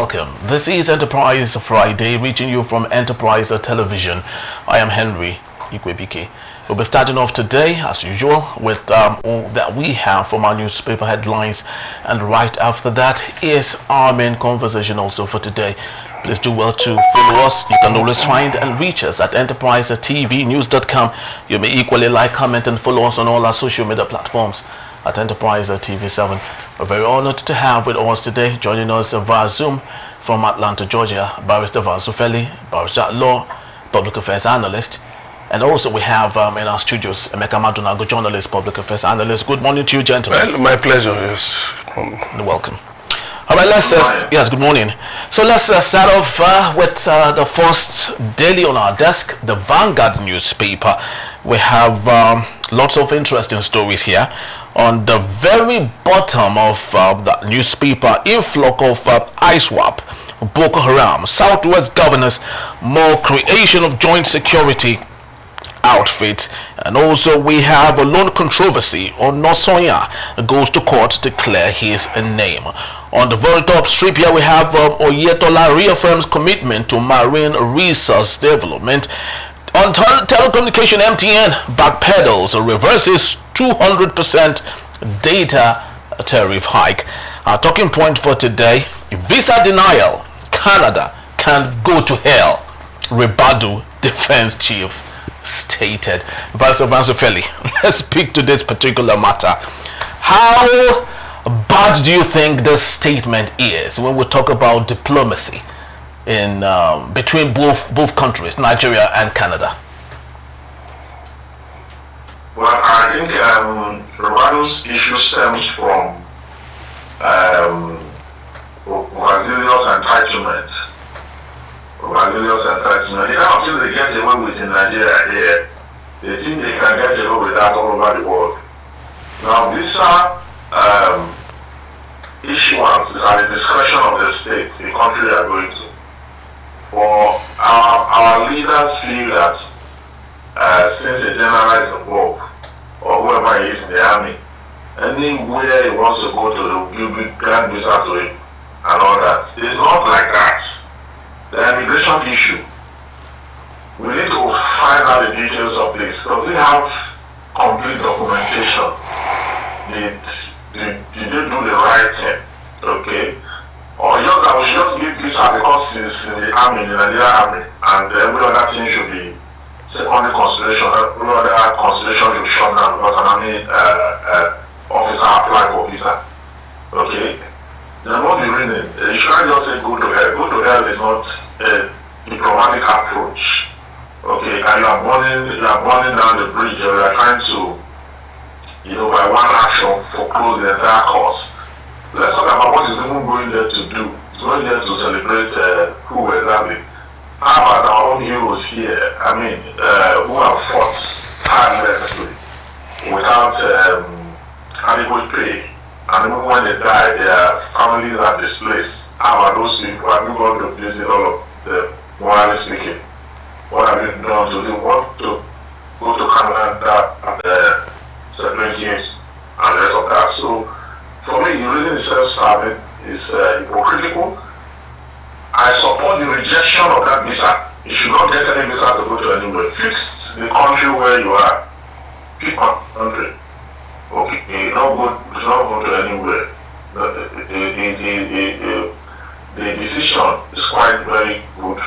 welcome. This is Enterprise Friday, reaching you from Enterprise Television. I am Henry Ikwebike. We'll be starting off today, as usual, with all that we have from our newspaper headlines. And right after that is our main conversation also for today. Please do well to follow us. You can always find and reach us at enterprisetvnews.com. You may equally like, comment, and follow us on all our social media platforms at Enterprise TV7. We're very honored to have with us today, joining us via Zoom from Atlanta, Georgia, Barrister Vansu Feli, Barrister at Law, Public Affairs Analyst. And also we have in our studios, Emeka Madunago, Journalist, Public Affairs Analyst. Good morning to you, gentlemen. Well, my pleasure, yes. Welcome. All right, yes, good morning. So let's start off with the first daily on our desk, the Vanguard newspaper. We have lots of interesting stories here. On the very bottom of the newspaper, influx of ISWAP, Boko Haram, Southwest governors, more creation of joint security outfits, and also we have a loan controversy on Nosonya goes to court to clear his name. On the very top strip here we have Oyetola reaffirms commitment to marine resource development. On telecommunication, MTN backpedals, reverses 200% data tariff hike. Our talking point for today: visa denial, Canada can go to hell, Ribadu defense chief stated. Barrister Vansu Feli, let's speak to this particular matter. How bad do you think this statement is when we talk about diplomacy in between both countries, Nigeria and Canada? Well, I think Ribadu's issue stems from Brazilian's entitlement. The kind of thing they get away with in Nigeria here, they think they can get away with that all over the world. Now, visa issuance is at the discretion of the state, the country they are going to. For our leaders feel that since a general is involved, or whoever he is in the army, anywhere he wants to go to, you grant visa to him and all that. It's not like that. The immigration issue, we need to find out the details of this. Does it have complete documentation? Did they do the right thing? Okay? Or I should just give visa because he's in the army, in the Nigerian army, and every other thing should be secondary consideration. Every other consideration should shut down because an army officer applied for visa. Okay? There won't be reason. You shouldn't just say go to hell. Go to hell is not a diplomatic approach. Okay, and you are burning down the bridge, or you are trying to, by one action foreclose the entire cause. Let's talk about what is even going there to do. It's going there to celebrate who exactly. How about our own heroes here? I mean, who have fought tirelessly without adequate pay. And even when they die, their families are displaced. How are those people? Have you gone to visit all of them, morally speaking? What have you done to them? Want to go to Canada and celebrate games and the rest of that? So, for me, the reason is self-serving, is hypocritical. I support the rejection of that visa. You should not get any visa to go to anywhere. Fix the country where you are. Pick one country. Okay, not go to anywhere. The decision is quite very good.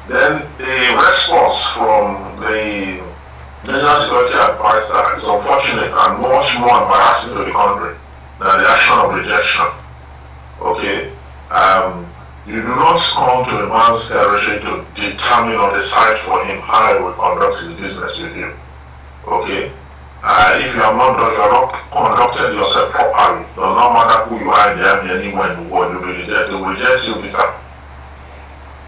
Then the response from the National Security Advisor is unfortunate and much more embarrassing to the country than the action of rejection. Okay, you do not come to a man's territory to determine or decide for him how he will conduct his business with you. Okay. If you have not conducted yourself properly, no matter who you are in the army, anywhere in the world, they will reject you visa.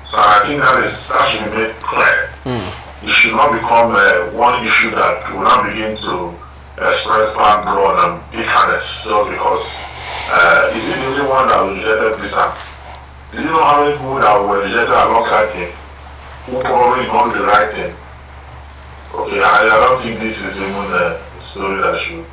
So I think that should be made clear. It should not become one issue that will not begin to express bad blood and bitterness just because is he the only one that will reject visa? Do you know how many people that were rejected alongside him who probably not do the right thing? Okay, I don't think this is even a story that should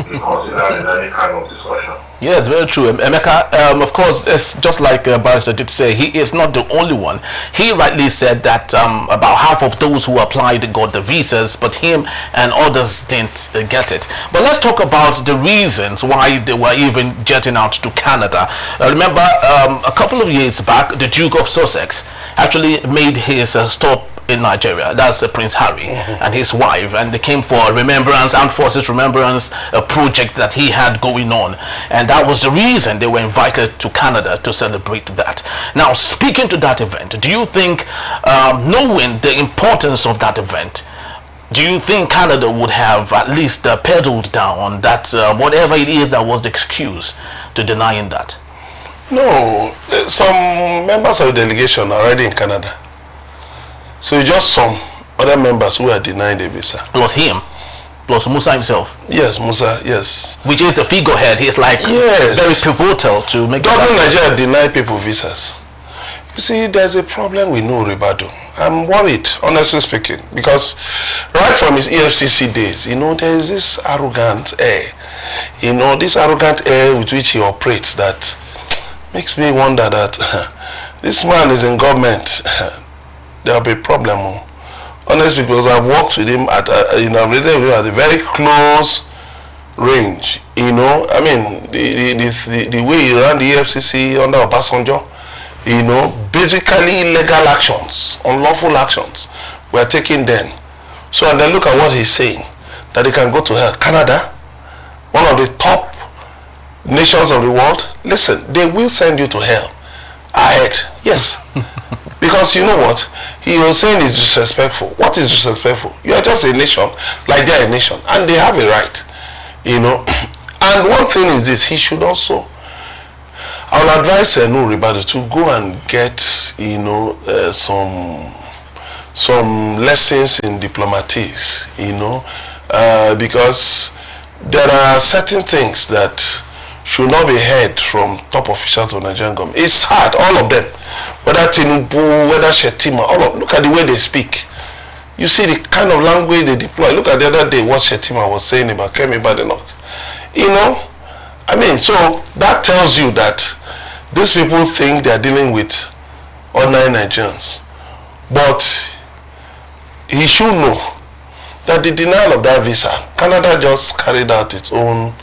be considered in any kind of discussion. Yeah, it's very true. Emeka, of course, it's just like Barrister did say, he is not the only one. He rightly said that about half of those who applied got the visas, but him and others didn't get it. But let's talk about the reasons why they were even jetting out to Canada. Remember, a couple of years back, the Duke of Sussex actually made his stop in Nigeria. That's Prince Harry and his wife, and they came for a remembrance, armed forces remembrance, a project that he had going on, and that was the reason they were invited to Canada to celebrate that. Now, speaking to that event, do you think, knowing the importance of that event, do you think Canada would have at least pedaled down on that, whatever it is that was the excuse to denying that? No, some members of the delegation are already in Canada. So it's just some other members who are denied a visa. Plus him, plus Musa himself. Yes, Musa, yes. Which is the figurehead. He's like very pivotal to make. Doesn't Nigeria deny people visas? You see, there's a problem with no Ribadu. I'm worried, honestly speaking, because right from his EFCC days, there is this arrogant air. This arrogant air with which he operates that makes me wonder that this man is in government. There'll be a problem. Honestly, because I've worked with him at a very close range. I mean, the way he ran the EFCC under Obasanjo, basically illegal actions, unlawful actions were taken then. So, and then look at what he's saying, that he can go to hell. Canada, one of the top nations of the world, listen, they will send you to hell. Ahead, yes. Because you know what? He was saying is disrespectful. What is disrespectful? You are just a nation, like they are a nation, and they have a right, And one thing is this: he should also, I would advise Ribadu to go and get, some lessons in diplomatics, because there are certain things that should not be heard from top officials of Nigerian government. It's hard, all of them. Whether Tinubu, whether Shetima, look at the way they speak. You see the kind of language they deploy. Look at the other day what Shetima was saying about Kemi Badenoch. So that tells you that these people think they are dealing with ordinary Nigerians. But he should know that the denial of that visa, Canada just carried out its own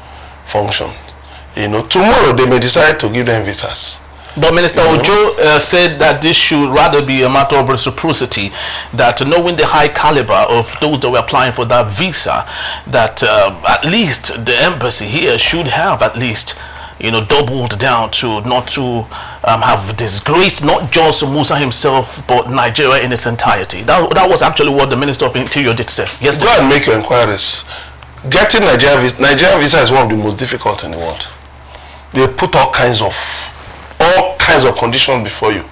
function. Tomorrow they may decide to give them visas. But Minister Ojo said that this should rather be a matter of reciprocity, that knowing the high caliber of those that were applying for that visa, that at least the embassy here should have at least, doubled down to not to have disgraced not just Musa himself, but Nigeria in its entirety. That was actually what the Minister of Interior did say yesterday. Go and make your inquiries. Getting Nigeria visa is one of the most difficult in the world. They put all kinds of conditions before you.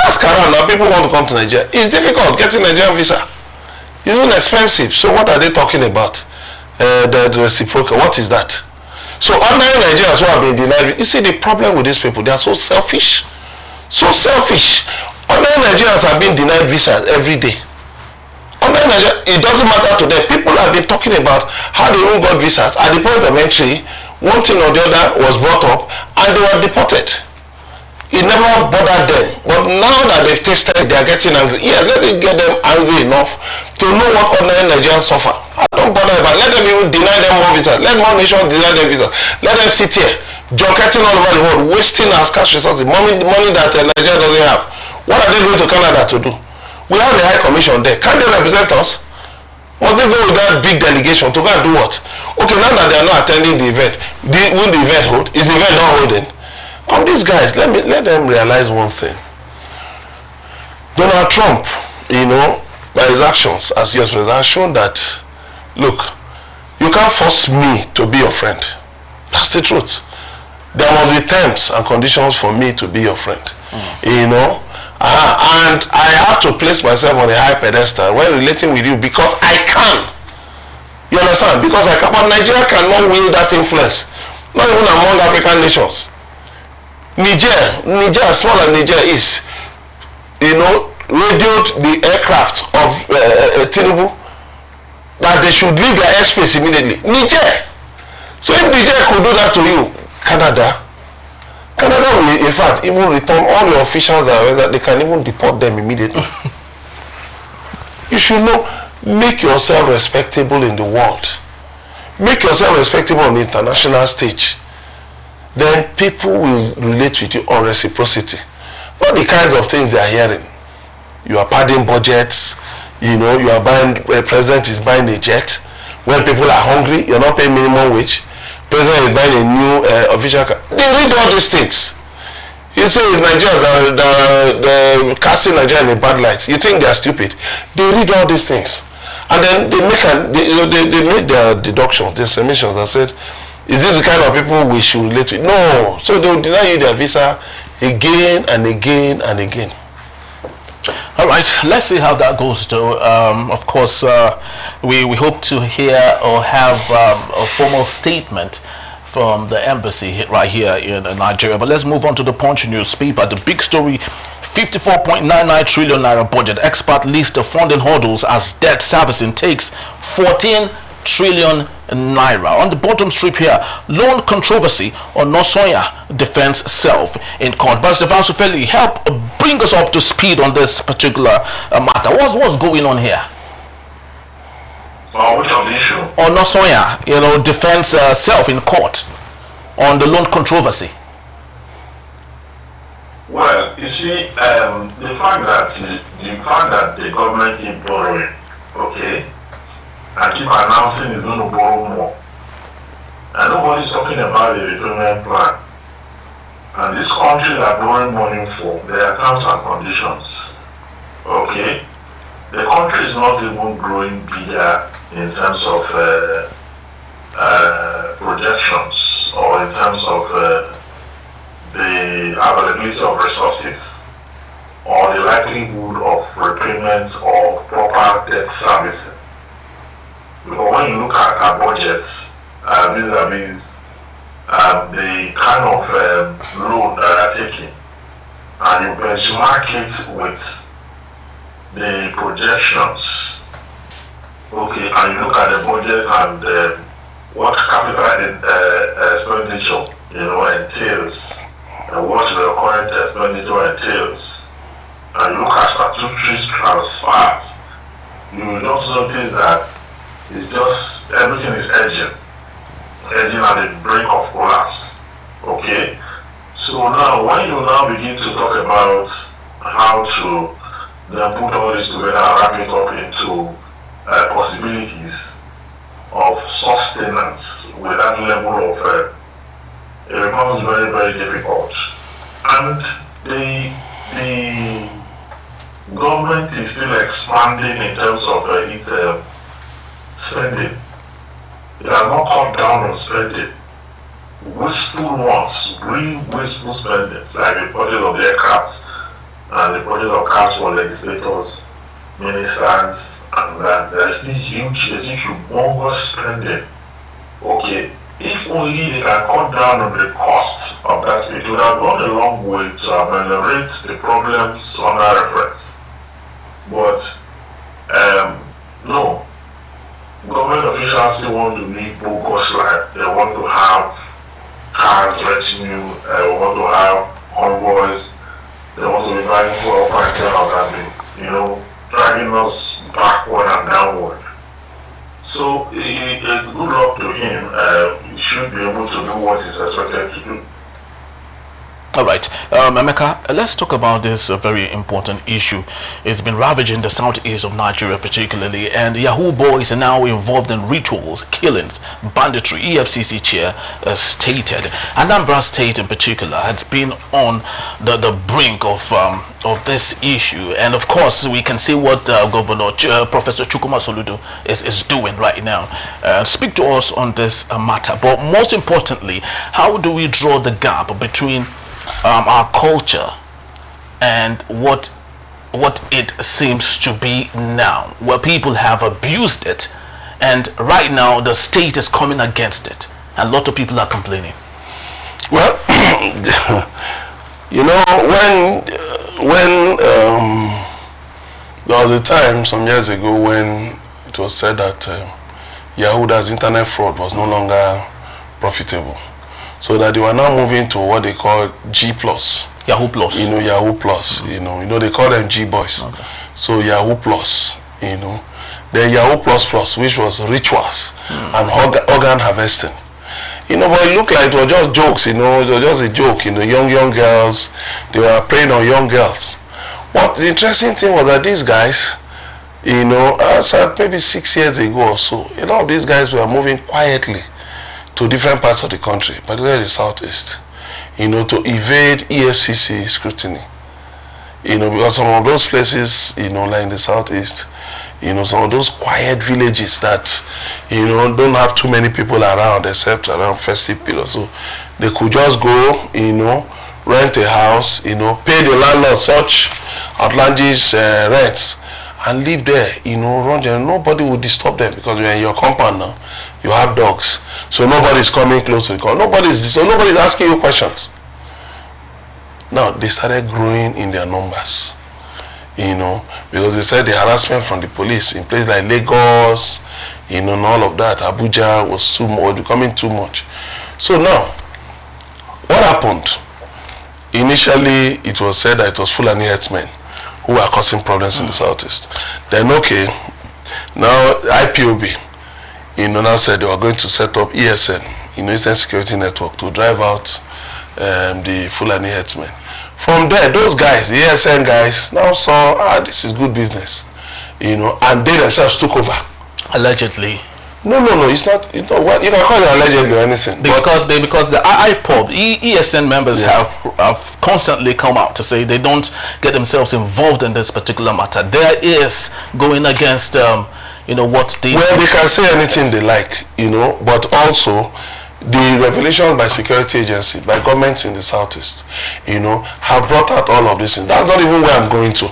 Ask around now, people want to come to Nigeria. It's difficult getting Nigerian visa. It's even expensive. So what are they talking about? The reciprocal, what is that? So ordinary Nigerians who have been denied, you see the problem with these people, they are so selfish. So selfish. Ordinary Nigerians have been denied visas every day. Ordinary Nigerians, it doesn't matter to them. People have been talking about how they even got visas. At the point of entry, one thing or the other was brought up and they were deported. It never bothered them. But now that they've tasted it, they are getting angry. Yeah, let it get them angry enough to know what ordinary Nigerians suffer. I don't bother about it. Let them even deny them more visas. Let more nations deny them visas. Let them sit here, junketing all over the world, wasting our scarce resources, money that Nigeria doesn't have. What are they going to Canada to do? We have the High Commission there. Can't they represent us? Must they go with that big delegation to go and do what? Okay, now that they are not attending the event, will the event hold? Is the event not holding? These guys, let them realize one thing. Donald Trump, by his actions as US president, has shown that, look, you can't force me to be your friend. That's the truth. There must be terms and conditions for me to be your friend. And I have to place myself on a high pedestal when relating with you because I can. You understand? Because I can. But Nigeria cannot wield that influence. Not even among African nations. Niger, as small as Niger is, radioed the aircraft of Tinubu that they should leave their airspace immediately. Niger, So if Nigeria could do that to you, Canada will in fact even return all your officials that they can even deport them immediately. You should know, make yourself respectable in the world. Make yourself respectable on the international stage. Then people will relate with you on reciprocity. Not the kinds of things they are hearing. You are padding budgets, you know, you are buying, the president is buying a jet. When people are hungry, you're not paying minimum wage. President is buying a new official car. They read all these things. You say it's Nigeria, the casting Nigeria in a bad light. You think they are stupid. They read all these things. And then they make their deductions, their submissions and said, is this the kind of people we should relate with? No. So they will deny you their visa again and again and again. All right, let's see how that goes though. Of course, we hope to hear or have a formal statement from the embassy right here in Nigeria. But let's move on to the Punch newspaper. The big story, 54.99 trillion naira budget. Expert list the funding hurdles as debt servicing takes 14 trillion naira. On the bottom strip here, loan controversy on Nosonya defends self in court. But Stefan Sufeli, help bring us up to speed on this particular matter. What's going on here? Which of the issue? On Nosonya, defends self in court on the loan controversy. Well, you see, the fact that the government keep borrowing, okay, and keep announcing it's going to borrow more, and nobody's talking about the repayment plan. And this country are borrowing money for their terms and conditions. Okay, the country is not even growing bigger in terms of projections or in terms of the availability of resources or the likelihood of repayment or proper debt servicing. Because when you look at our budgets, vis-a-vis the kind of loan that are taking, and you benchmark it with the projections, okay, and you look at the budget and what capital expenditure entails, and what the current expenditure entails, and you look at statutory transfers, you will not notice that it's just everything is edging at the brink of collapse. Okay, so now when you now begin to talk about how to then put all this together and wrap it up into possibilities of sustenance with that level of it becomes very, very difficult. And the government is still expanding in terms of its spending. It has not cut down on spending. Wasteful ones, real wasteful spending, like the budget of the aircraft and the budget of cars for legislators, ministers, and that. There's still humongous spending. Okay, if only they can cut down on the cost of that, it would have gone a long way to ameliorate the problems under reference. But no. Government officials still want to live bogus life. They want to have cars retinue, they want to have convoys, they want to be buying fuel and that, dragging us backward and downward. So, good luck to him. He should be able to do what he's expected to do. All right, Emeka, let's talk about this very important issue. It's been ravaging the southeast of Nigeria particularly, and Yahoo Boys are now involved in rituals, killings, banditry. EFCC chair stated Anambra State in particular has been on the brink of this issue, and of course we can see what Governor Professor Chukwuma Soludo is doing right now. Speak to us on this matter, but most importantly, how do we draw the gap between our culture and what it seems to be now, where people have abused it, and right now the state is coming against it, and a lot of people are complaining? Well, when there was a time some years ago when it was said that Yahoo's internet fraud was no longer profitable. So that they were now moving to what they call G plus. Yahoo Plus. Yahoo Plus. They call them G boys. Okay. So Yahoo Plus. Then Yahoo Plus Plus, which was rituals and organ harvesting. But it looked like it was just jokes. It was just a joke. Young girls, they were preying on young girls. But the interesting thing was that these guys, maybe 6 years ago or so, a lot of these guys were moving quietly to different parts of the country, particularly the southeast, to evade EFCC scrutiny. Because some of those places, like in the southeast, some of those quiet villages that, don't have too many people around except around festive period. So they could just go, rent a house, pay the landlord such outlandish rents and live there, nobody will disturb them because you're in your compound now. You have dogs. So nobody's coming close to the car. Nobody's asking you questions. Now they started growing in their numbers. Because they said the harassment from the police in places like Lagos, and all of that, Abuja was becoming too much. So now, what happened? Initially, it was said that it was Fulani herdsmen who were causing problems in the southeast. Then, okay, now IPOB, now said they were going to set up ESN, Eastern Security Network, to drive out the Fulani herdsmen. From there, those guys, the ESN guys, now saw, this is good business, and they themselves took over. Allegedly. No, it's not. What you can call it allegedly or anything. Because the IPOB, ESN members have constantly come out to say they don't get themselves involved in this particular matter. There is going against, what they. Well, they can say anything they like, but also the revelations by security agencies, by governments in the southeast, have brought out all of this. That's not even where I'm going to.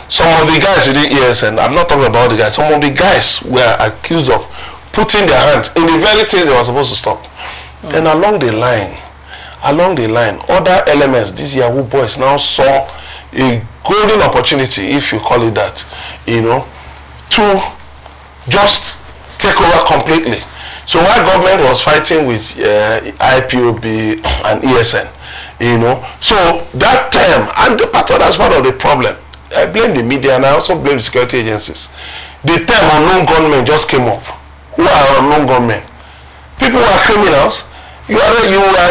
Some of the guys within ESN, I'm not talking about the guys, some of the guys were accused of putting their hands in the very things they were supposed to stop. Then along the line, other elements, these Yahoo boys now saw a golden opportunity, if you call it that, to just take over completely. So while government was fighting with IPOB and ESN, so that time, and that's part of the problem. I blame the media and I also blame the security agencies. The term unknown gunmen just came up. Who are unknown gunmen? People who are criminals. You are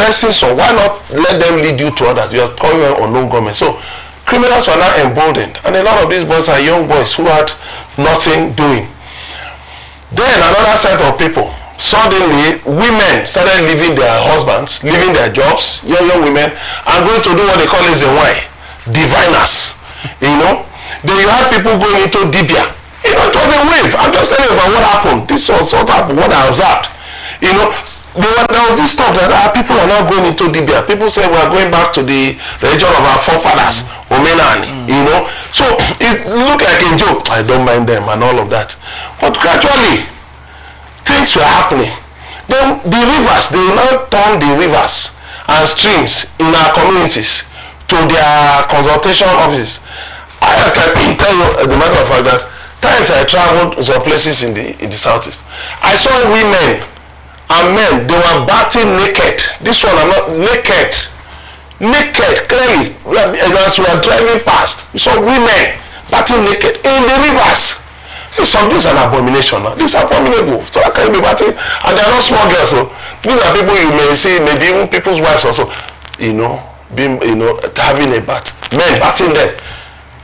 arresting, so why not let them lead you to others? You are calling them unknown gunmen. So criminals were now emboldened, and a lot of these boys are young boys who had nothing doing. Then another set of people. Suddenly, women started leaving their husbands, leaving their jobs, young women, and going to do what they call diviners. Then you had people going into Dibia. It was a wave. I'm just telling you about what happened. This was what happened, what I observed. There was this talk that people are now going into Dibia. People say we are going back to the religion of our forefathers, Omenani. So it looked like a joke. I don't mind them and all of that. But gradually, things were happening. Then the rivers, they now turn the rivers and streams in our communities to their consultation offices. I can tell you the matter of fact that times I traveled to some places in the southeast, I saw women and men, they were bathing naked. This one, I'm not naked, clearly. As we were driving past, we saw women bathing naked in the rivers. This is an abomination now. This is abominable. So how can you be batting? And they are not small girls. So these are people you may see, maybe even people's wives also, having a bath. Men batting them.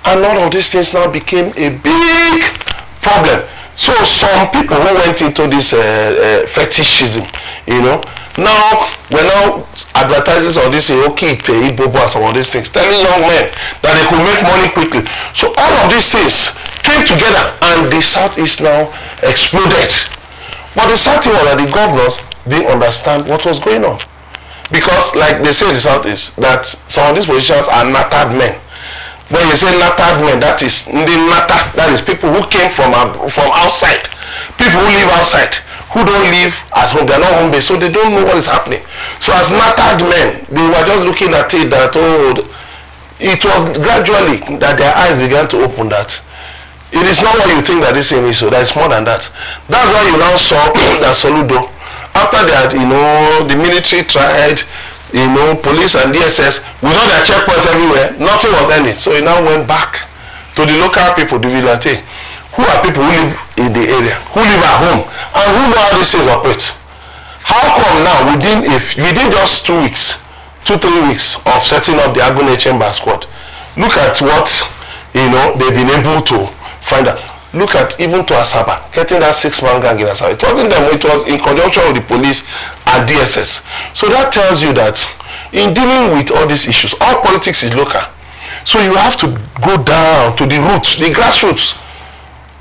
And all of these things now became a big problem. So some people who went into this fetishism, now we're now advertising all this Ibobo and some of these things, telling young men that they could make money quickly. So all of these things came together and the southeast now exploded. But the sad thing was that the governors didn't understand what was going on. Because like they say in the southeast, that some of these positions are nattered men. When you say nattered men, that is people who came from outside. People who live outside, who don't live at home, they're not home based, so they don't know what is happening. So as nattered men, they were just looking at it that, it was gradually that their eyes began to open that it is not what you think that this thing is, so there is more than that. That's why you now saw that Soludo After that, the military tried, police and DSS, with all their checkpoints everywhere, nothing was ending. So he now went back to the local people, the vigilante, who are people who live in the area, who live at home, and who know how these things operate. How come now, within just 2 weeks, 2-3 weeks of setting up the Agune Chamber Squad, look at what they've been able to find out. Look at even to Asaba, getting that 6-man gang in Asaba. It wasn't them, it was in conjunction with the police and DSS. So that tells you that in dealing with all these issues, all politics is local. So you have to go down to the roots, the grassroots.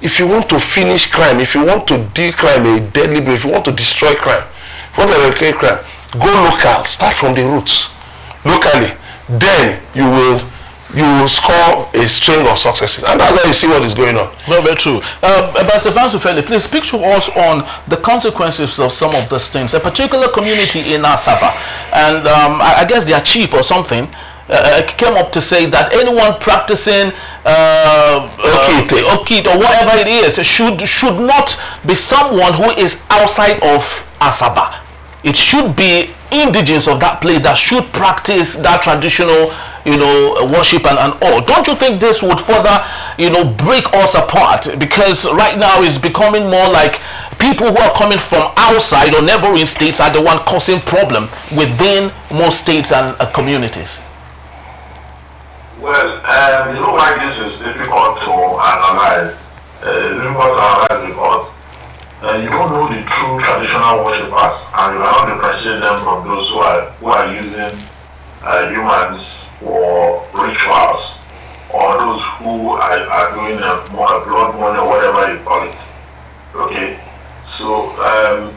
If you want to finish crime, if you want to deal crime a deadly blow, if you want to destroy crime, if you want to eradicate crime, go local, start from the roots, locally. Then you will score a string of successes, and that's why you see what is going on. Very, very true. Ambassador Vance Ufele, please speak to us on the consequences of some of these things. A particular community in Asaba, and I guess their chief or something came up to say that anyone practicing okit or whatever it is should not be someone who is outside of Asaba. It should be indigenous of that place that should practice that traditional worship and all. Don't you think this would further break us apart? Because right now it's becoming more like people who are coming from outside or neighboring states are the one causing problem within most states and communities. Well, why this is difficult to analyze? It's difficult to analyze because you don't know the true traditional worshippers, and you cannot differentiate them from those who are using humans for rituals, or those who are doing blood money or whatever you call it. Okay, so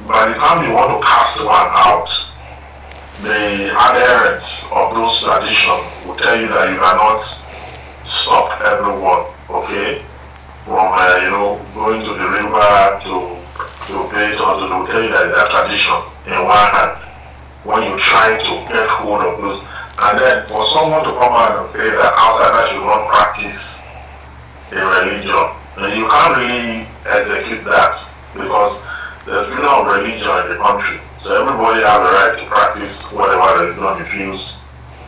by the time you want to cast one out, the adherents of those traditions will tell you that you cannot stop everyone, okay, from going to the river to play, or they will tell you that that tradition in one hand when you try to get hold of those. And then for someone to come out and say that outsiders should not practice a religion, and you can't really execute that because there's freedom of religion in the country. So everybody has the right to practice whatever religion they feels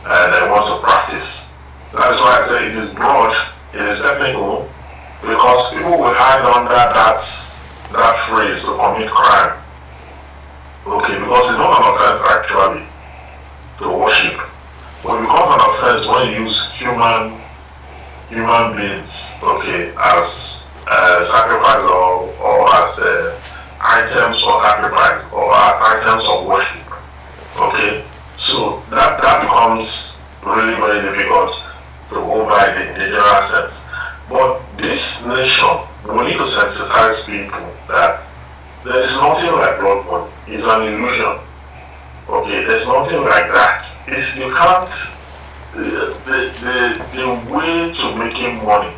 and they want to practice. That is why I say it is broad, it is technical, because people will hide under that phrase to commit crime. Okay, because it's not an offense actually to worship. But it becomes an offense when you use human beings, okay, as sacrifice or as items of sacrifice or items of worship. Okay, so that becomes really very difficult to go by the general sense. But this nation, we need to sensitize people that there is nothing like blood money. It's an illusion. Okay, there's nothing like that. You can't. The way to making money,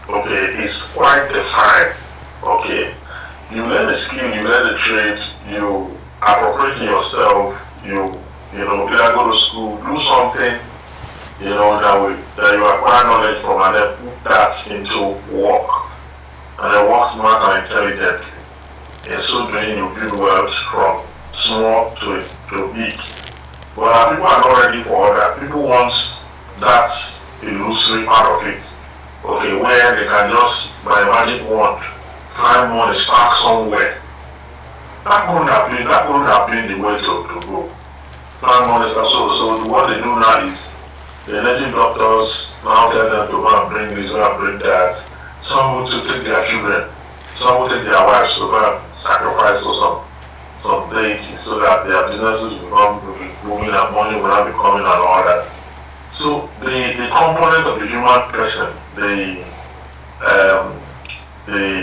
okay, is quite defined. Okay, you learn the skill, you learn the trade, you appropriate yourself, you either go to school, do something, that you acquire knowledge from, and then put that into work, and then work smart and intelligently. In so doing, you build wealth from small to big. But people are not ready for that. People want that illusory part of it. Okay, where they can just, by magic wand, find money, spark somewhere. That wouldn't have been the way to go. Find money, so what they do now is, the native doctors now tell them to go and bring this, go and bring that. Some will take their children, some will take their wives to go and sacrifice or some deities so that their businesses will be booming and money will not be coming and all that. So the component of the human person, the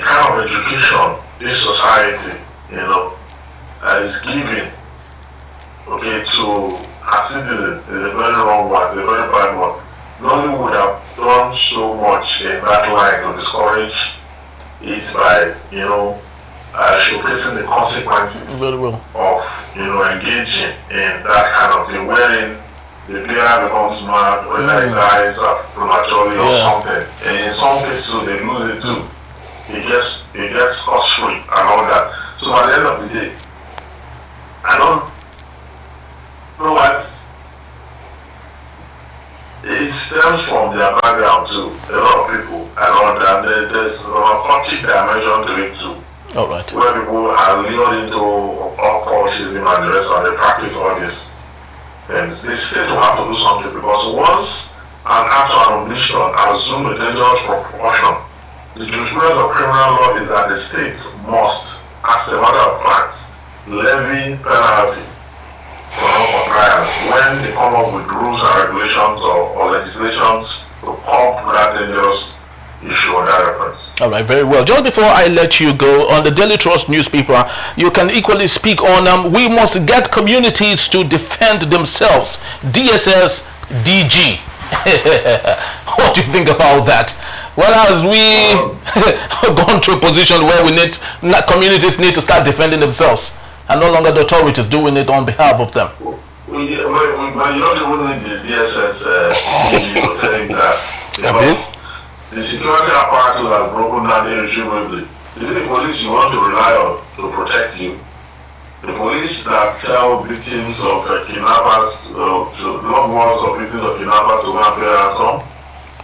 kind of education this society, is giving, okay, to a citizen is a very wrong one, a very bad one. Nobody would have done so much in that line to discourage it by, showcasing the consequences of, engaging in that kind of thing, wherein the player becomes mad, or he dies prematurely or something. And in some cases, they lose it too. He gets scot-free and all that. So at the end of the day, I don't know what it stems from their background too. A lot of people around that there's a cultic dimension to it too. All right. Where people are lured into occultism and the rest of they practice all these things. They still have to do something because once an act of omission assumes a dangerous proportion, the jurisprudence of criminal law is that the state must, as a matter of fact, levy penalty for non-compliance when they come up with rules and regulations or legislations to curb that dangerous issue or that reference. All right, very well. Just before I let you go, on the Daily Trust newspaper, you can equally speak on we must get communities to defend themselves. DSS DG. What do you think about that? Well, as we gone to a position where communities need to start defending themselves, and no longer the authorities doing it on behalf of them. But you don't even need the DSS DG to tell you that. Because the security apparatus has broken down irretrievably. Is it the police you want to rely on to protect you? The police that tell victims of kidnappers, loved ones of victims of kidnappers to go and pay ransom?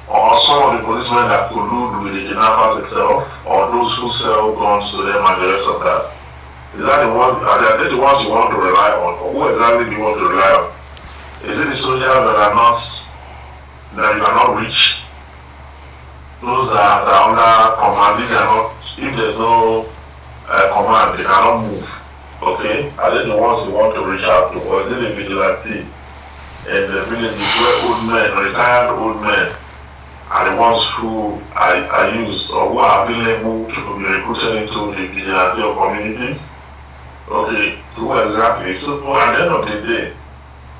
Or some of the policemen that collude with the kidnappers itself? Or those who sell guns to them and the rest of that? Is that the one? Are they the ones you want to rely on? Or who exactly do you want to rely on? Is it the soldiers that you cannot reach? Those that are under command, if there's no command, they cannot move. Okay? Are they the ones you want to reach out to? Or is it a vigilante in the villages where old men, retired old men, are the ones who are used or who are available to be recruited into the vigilante of communities? Okay, who exactly? So at the end of the day,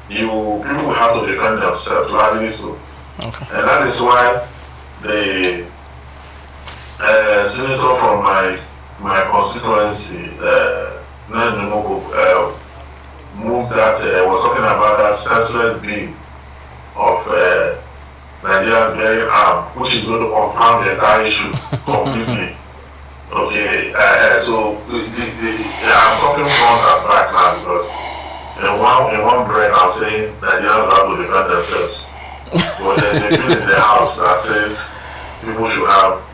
people will have to defend themselves, rightly so. Okay. And that is why the senator from my constituency, moved that, was talking about that senseless bill of Nigeria bearing arms, which is going to compound the entire issue completely. Okay, so I'm talking front and back now because in one breath I'm saying Nigerians have to defend themselves. But there's a bill in the house that says people should have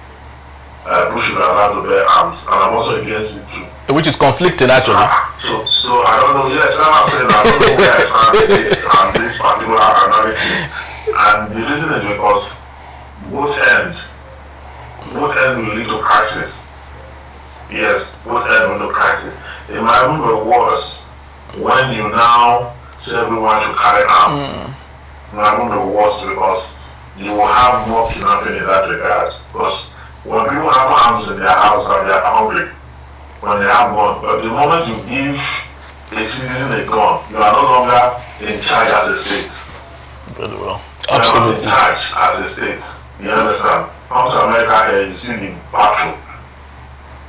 allowed to bear arms, and I'm also against it too. Which is conflicting actually. So I don't know. Yes, I'm saying I don't know where I stand on this particular analysis, and the reason is because both ends will lead to crisis. Yes, both ends will lead to crisis. It might even be worse when you now say everyone should carry arms. It might even be worse because you will have more kidnapping in that regard. Because when people have arms in their house and they are hungry, when they have guns, but the moment you give a citizen a gun, you are no longer in charge as a state. Very well. Absolutely. You are not in charge as a state. You understand? Come to America here, you see the battle.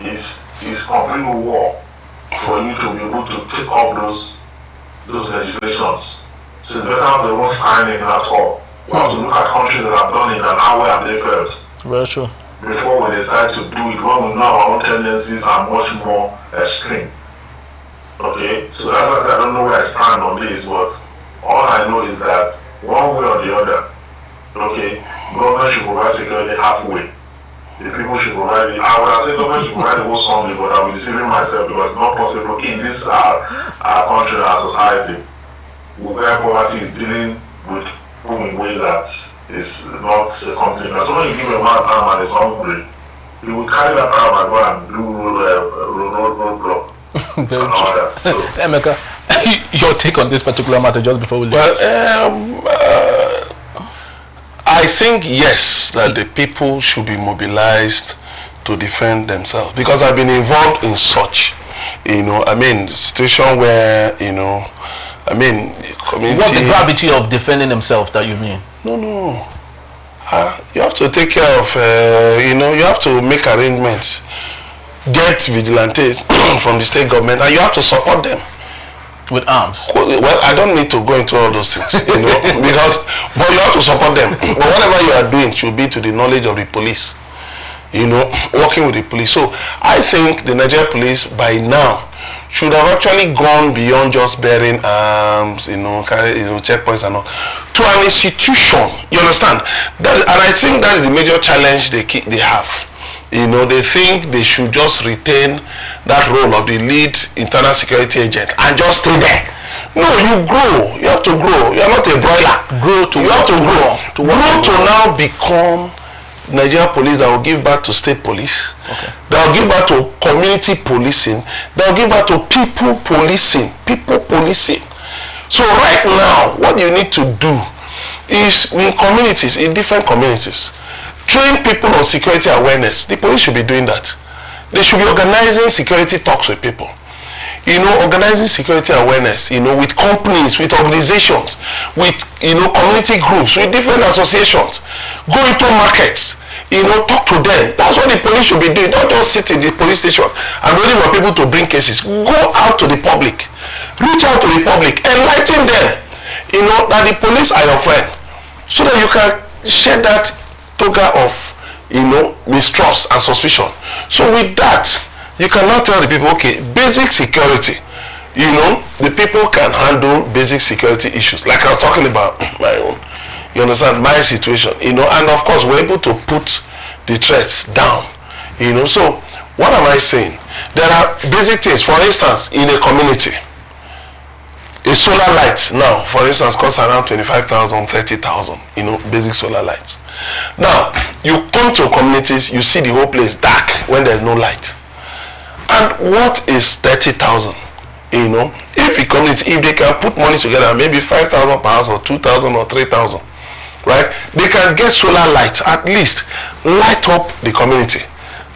It's complete war for you to be able to take up those legislations. So it's better they won't sign it at all. We have to look at countries that have done it and how well have they failed. Very true. Before we decide to do it, when we know our own tendencies are much more extreme. Okay, so I don't know where I stand on this, but all I know is that one way or the other, okay, government should provide security halfway. The people should provide it. I would have said government should provide the whole something, but I'm deceiving myself because it's not possible in this our country and our society where poverty is dealing with people in ways that is not something. So when you give a man arm and he's hungry, he will carry that arm and go and do roadblock. Very true. So, Emeka, your take on this particular matter just before we leave. Well, I think yes, that the people should be mobilized to defend themselves because I've been involved in such, situation where, community. What's the gravity of defending themselves that you mean? No. You have to take care of, you have to make arrangements, get vigilantes from the state government, and you have to support them. With arms? Well, I don't need to go into all those things, but you have to support them. But whatever you are doing should be to the knowledge of the police, working with the police. So I think the Nigerian police by now should have actually gone beyond just bearing arms, checkpoints and all, to an institution. You understand? And I think that is the major challenge they have. They think they should just retain that role of the lead internal security agent and just stay there. No, you grow. You have to grow. You are not a broiler. You have to grow. To now become Nigerian police that will give back to state police. Okay. That will give back to community policing. That will give back to people policing. So right now, what you need to do is in communities, in different communities, train people on security awareness. The police should be doing that. They should be organizing security talks with people. Organizing security awareness, with companies, with organizations, with, community groups, with different associations. Go into markets, talk to them. That's what the police should be doing. Don't just sit in the police station and waiting for people to bring cases. Go out to the public. Reach out to the public. Enlighten them, that the police are your friend. So that you can shed that toga of, mistrust and suspicion. So with that, you cannot tell the people, okay, basic security, the people can handle basic security issues. Like I'm talking about my own, you understand, my situation, and of course we're able to put the threats down, So what am I saying? There are basic things. For instance, in a community, a solar light now, for instance, costs around 25,000, 30,000, basic solar lights. Now, you come to communities, you see the whole place dark when there's no light. And what is 30,000? If a community, if they can put money together, maybe 5,000 pounds or 2,000 or 3,000, right? They can get solar lights, at least light up the community.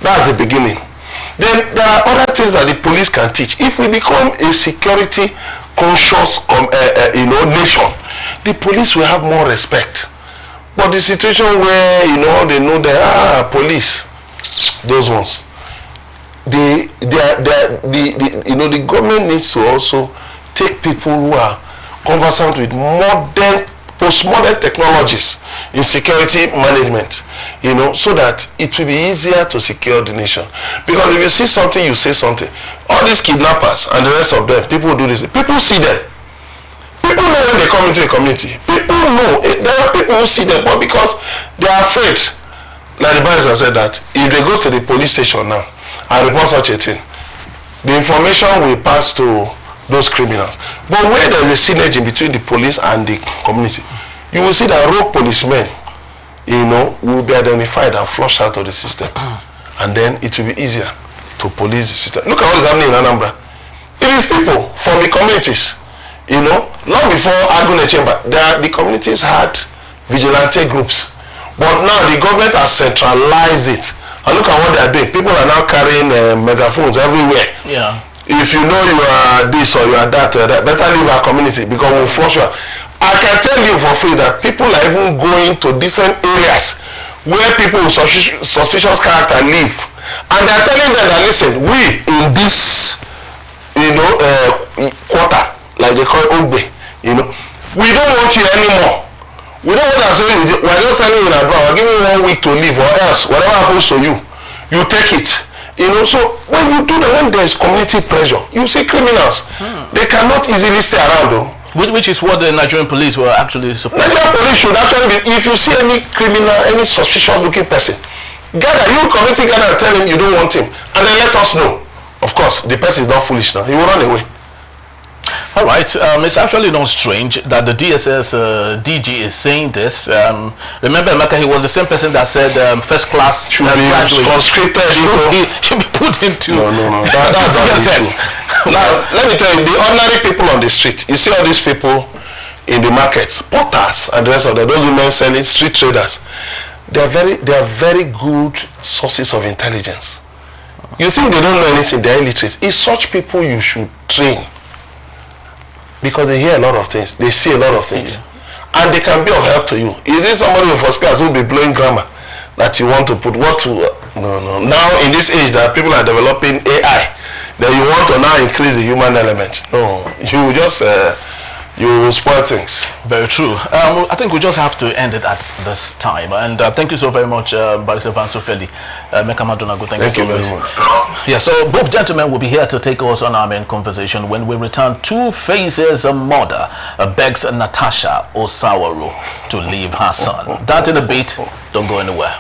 That's the beginning. Then there are other things that the police can teach. If we become a security conscious, nation, the police will have more respect. But the situation where they know that police, those ones, the government needs to also take people who are conversant with postmodern technologies in security management, so that it will be easier to secure the nation. Because if you see something, you say something. All these kidnappers and the rest of them, people do this. People see them. People know when they come into a community. People know. There are people who see them, but because they are afraid, like the barrister said, that if they go to the police station now and report such a thing, the information will pass to those criminals. But where there is a synergy between the police and the community, you will see that rogue policemen, will be identified and flushed out of the system. And then it will be easier to police the system. Look at what is happening in Anambra. It is people from the communities, long before Agune Chamber, the communities had vigilante groups. But now the government has centralized it. And look at what they are doing. People are now carrying megaphones everywhere. Yeah. If you know you are this or you are that, better leave our community because we'll flush you. I can tell you for free that people are even going to different areas where people with suspicious character live. And they are telling them that, listen, we in this, quarter, like they call it Ogbe, we don't want you anymore. We don't want to say we are just telling you in advance, we're giving you 1 week to leave, or else whatever happens to you, you take it. So when you do that, when there is community pressure, you see criminals. They cannot easily stay around though. Which is what the Nigerian police were actually supposed to do. Nigerian police should actually be, if you see any criminal, any suspicious looking person, community gather and tell him you don't want him, and then let us know. Of course, the person is not foolish now. He will run away. All right. It's actually not strange that the DSS DG is saying this. Remember, Emeka, he was the same person that said first class should be conscripted. Should be put into no. That's DSS. Now, let me tell you, the ordinary people on the street, you see all these people in the markets, porters and the rest of them, those women selling, street traders, they are very good sources of intelligence. You think they don't know anything, they're illiterate. It's such people you should train. Because they hear a lot of things, they see a lot of things, and they can be of help to you. Is it somebody in first class who will be blowing grammar that you want to put no. Now in this age that people are developing AI, that you want to now increase the human element. No, you just you spoil things. Very true. I think we just have to end it at this time. And thank you so very much, Barrister Van Sofeli. Mekamadonago, thank you so very much. Yeah, so both gentlemen will be here to take us on our main conversation. When we return, Two Faces mother begs Natasha Osawaru to leave her son. That in a bit. Don't go anywhere.